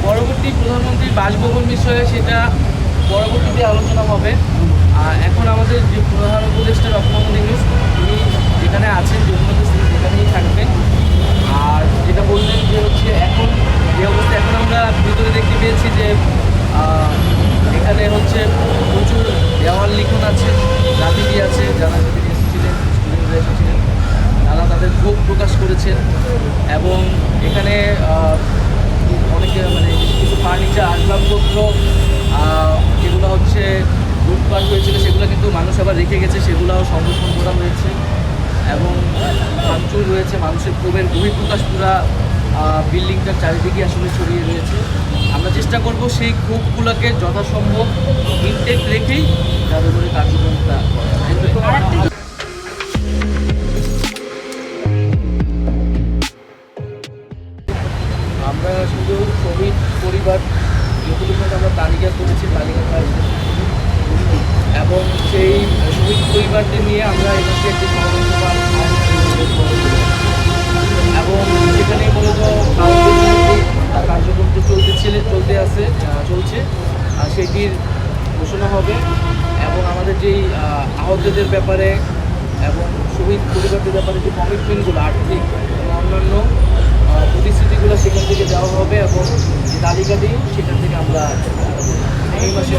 পরবর্তী প্রধানমন্ত্রীর বাসভবন বিষয়ে সেটা পরবর্তীতে আলোচনা হবে। এখন আমাদের যে প্রধান উপদেষ্টা ডক্টর মোহাম্মদ ইউনূস তিনি যেখানে আছেন যমুনাতে তিনি সেখানেই থাকবেন। আর যেটা বললেন যে হচ্ছে এখন যে অবস্থা এখন আমরা ভিতরে দেখতে পেয়েছি যে এখানে হচ্ছে প্রচুর দেওয়াল লিখন আছে, রাজনীতি আছে, যারা এসেছিলেন স্টুডেন্টরা এসেছিলেন তারা তাদের ক্ষোভ প্রকাশ করেছেন এবং এখানে অনেকে মানে কিছু ফার্নিচার আসবাবপত্র যেগুলো হচ্ছে লুটপাট হয়েছিল সেগুলো কিন্তু মানুষ আবার রেখে গেছে, সেগুলোও সংরক্ষণ করা হয়েছে এবং ভাঙচুর রয়েছে, মানুষের ক্ষোভের বহিঃপ্রকাশ পুরা বিল্ডিংটার চারিদিকে আসলে ছড়িয়ে রয়েছে। আমরা চেষ্টা করব সেই ক্ষোভগুলোকে যথাসম্ভব ইনটেক রেখেই জাদুঘরের কার্যক্রমটা আমরা শুধু শহীদ পরিবার যেগুলোর মধ্যে আমরা তালিকা করেছি তালিকাটা এবং সেই শহীদ পরিবারদের নিয়ে আমরা এখানে একটি সমাবেশ এবং সেখানে মূলত কার্যক্রমটি চলছে আর সেটির ঘোষণা হবে এবং আমাদের যেই আহতদের ব্যাপারে এবং শহীদ পরিবারদের ব্যাপারে যে কমিটমেন্টগুলো আর্থিক এবং অন্যান্য প্রতিশ্রুতিগুলো সেখান থেকে দেওয়া হবে এবং যে তালিকা দিই সেখান থেকে আমরা এই মাসে